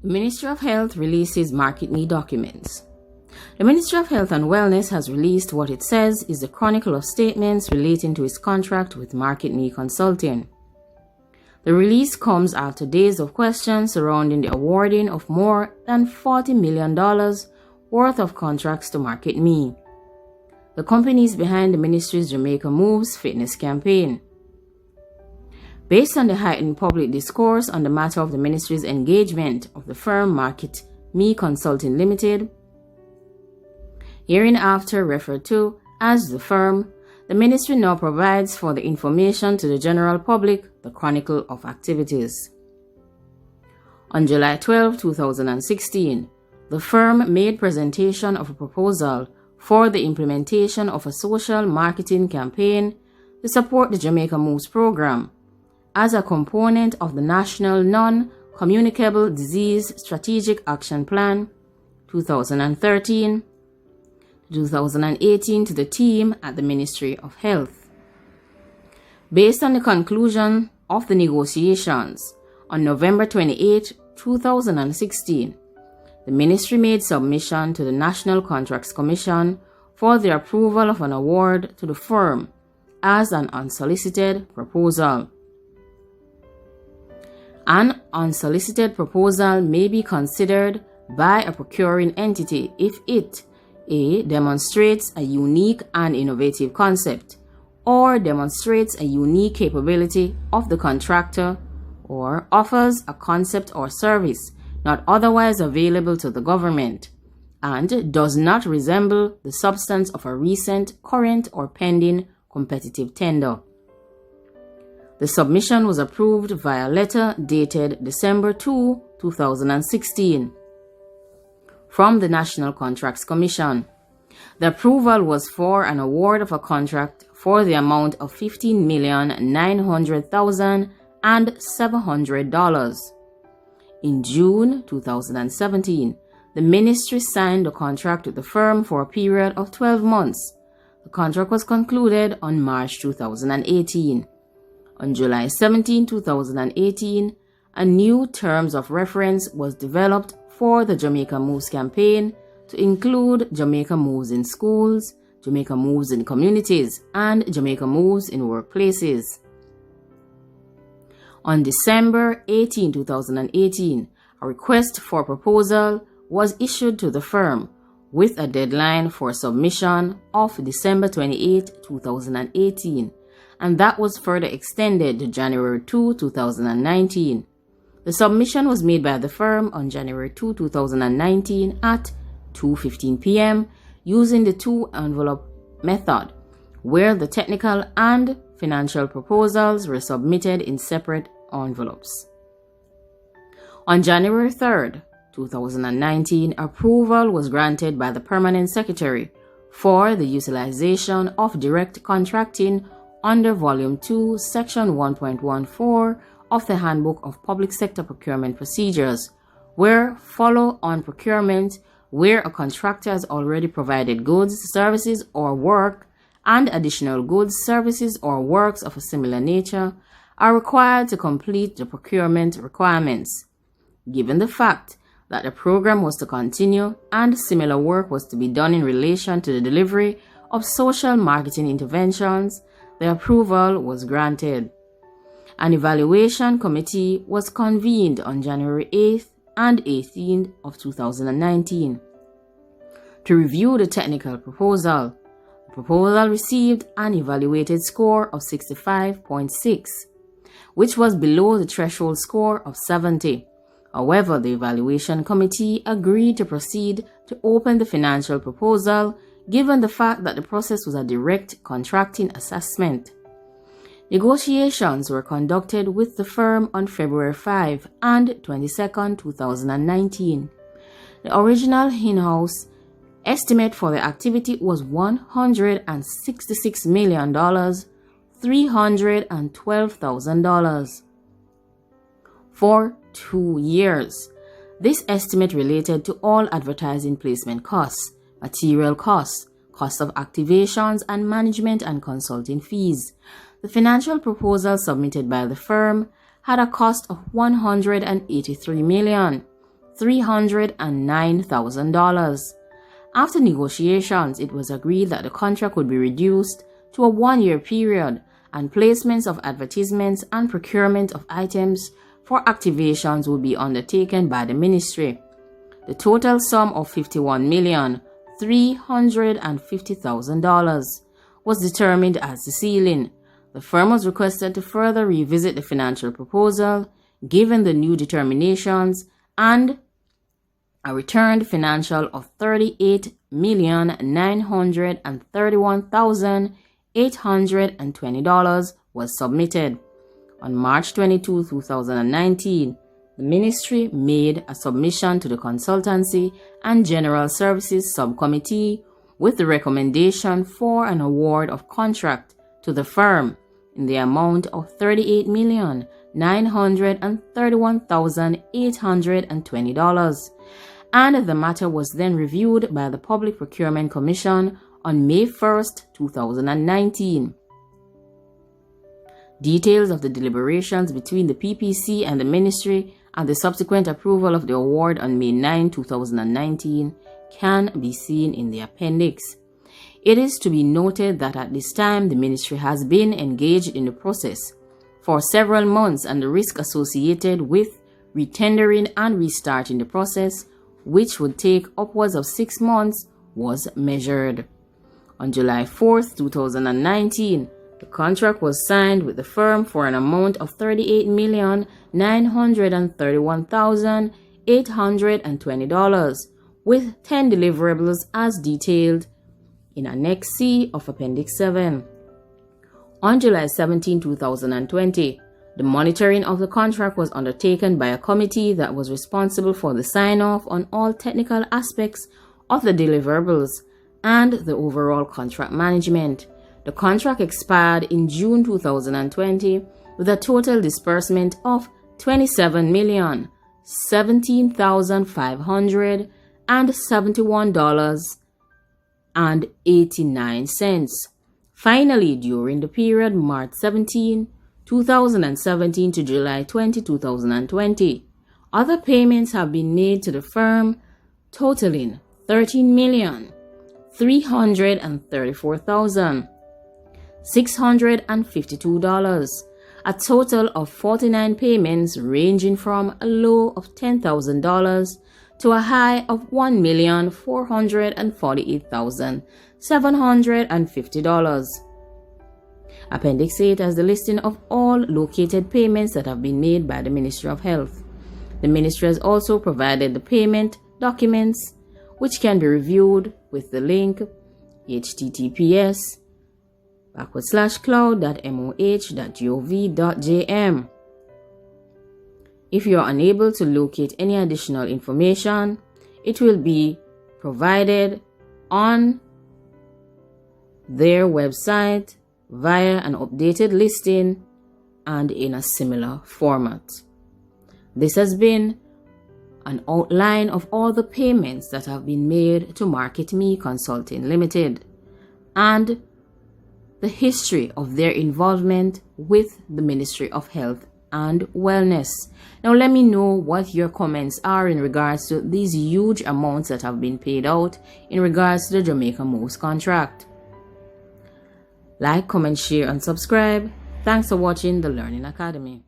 The Ministry of Health releases MarketMe documents. The Ministry of Health and Wellness has released what it says is the chronicle of statements relating to its contract with MarketMe Consulting. The release comes after days of questions surrounding the awarding of more than $40 million worth of contracts to MarketMe. The company is behind the ministry's Jamaica Moves fitness campaign. Based on the heightened public discourse on the matter of the ministry's engagement of the firm MarketMe Consulting Limited, hereinafter referred to as the firm, the ministry now provides for the information to the general public the chronicle of activities. On July 12, 2016, the firm made presentation of a proposal for the implementation of a social marketing campaign to support the Jamaica Moves program as a component of the National Non-Communicable Disease Strategic Action Plan 2013-2018 to the team at the Ministry of Health. Based on the conclusion of the negotiations, on November 28, 2016, the ministry made submission to the National Contracts Commission for the approval of an award to the firm as an unsolicited proposal. An unsolicited proposal may be considered by a procuring entity if it A. demonstrates a unique and innovative concept, or demonstrates a unique capability of the contractor, or offers a concept or service not otherwise available to the government, and does not resemble the substance of a recent, current, or pending competitive tender. The submission was approved via letter dated December 2, 2016, from the National Contracts Commission. The approval was for an award of a contract for the amount of $15,900,700. In June 2017, the ministry signed a contract with the firm for a period of 12 months. The contract was concluded on March 2018. On July 17, 2018, a new terms of reference was developed for the Jamaica Moves campaign to include Jamaica Moves in schools, Jamaica Moves in communities, and Jamaica Moves in workplaces. On December 18, 2018, a request for proposal was issued to the firm with a deadline for submission of December 28, 2018, and that was further extended to January 2, 2019. The submission was made by the firm on January 2, 2019 at 2:15 p.m. using the two-envelope method, where the technical and financial proposals were submitted in separate envelopes. On January 3, 2019, approval was granted by the Permanent Secretary for the utilization of direct contracting under Volume 2, Section 1.14 of the Handbook of Public Sector Procurement Procedures, where follow-on procurement, where a contractor has already provided goods, services, or work, and additional goods, services, or works of a similar nature, are required to complete the procurement requirements. Given the fact that the program was to continue and similar work was to be done in relation to the delivery of social marketing interventions, the approval was granted. An evaluation committee was convened on January 8th and 18th of 2019 to review the technical proposal. The proposal received an evaluated score of 65.6, which was below the threshold score of 70. However, the evaluation committee agreed to proceed to open the financial proposal given the fact that the process was a direct contracting assessment. Negotiations were conducted with the firm on February 5 and 22, 2019. The original in-house estimate for the activity was $166,312,000 for 2 years. This estimate related to all advertising placement costs, material costs, cost of activations, and management and consulting fees. The financial proposal submitted by the firm had a cost of $183 $309,000. After negotiations, it was agreed that the contract would be reduced to a 1-year period, and placements of advertisements and procurement of items for activations will be undertaken by the ministry. The total sum of $51,350,000 was determined as the ceiling. The firm was requested to further revisit the financial proposal given the new determinations and a returned financial of $38,931,820 was submitted. On March 22, 2019, the ministry made a submission to the Consultancy and General Services Subcommittee with the recommendation for an award of contract to the firm in the amount of $38,931,820, and the matter was then reviewed by the Public Procurement Commission on May 1, 2019. Details of the deliberations between the PPC and the ministry and the subsequent approval of the award on May 9, 2019 can be seen in the appendix. It is to be noted that at this time the ministry has been engaged in the process for several months, and the risk associated with retendering and restarting the process, which would take upwards of 6 months, was measured. On July 4, 2019, the contract was signed with the firm for an amount of $38,931,820 with 10 deliverables as detailed in Annex C of Appendix 7. On July 17, 2020, the monitoring of the contract was undertaken by a committee that was responsible for the sign-off on all technical aspects of the deliverables and the overall contract management. The contract expired in June 2020 with a total disbursement of $27,017,071.89. Finally, during the period March 17, 2017 to July 20, 2020, other payments have been made to the firm totaling $13,334,652, a total of 49 payments ranging from a low of $10,000 to a high of $1,448,750. Appendix 8 has the listing of all located payments that have been made by the Ministry of Health. The ministry has also provided the payment documents, which can be reviewed with the link https://cloud.moh.gov.jm. If you are unable to locate any additional information, it will be provided on their website via an updated listing and in a similar format. This has been an outline of all the payments that have been made to Market Me Consulting Limited and the history of their involvement with the Ministry of Health and Wellness. Now let me know what your comments are in regards to these huge amounts that have been paid out in regards to the Jamaica Most contract. Like, comment, share, and subscribe. Thanks for watching the Learning Academy.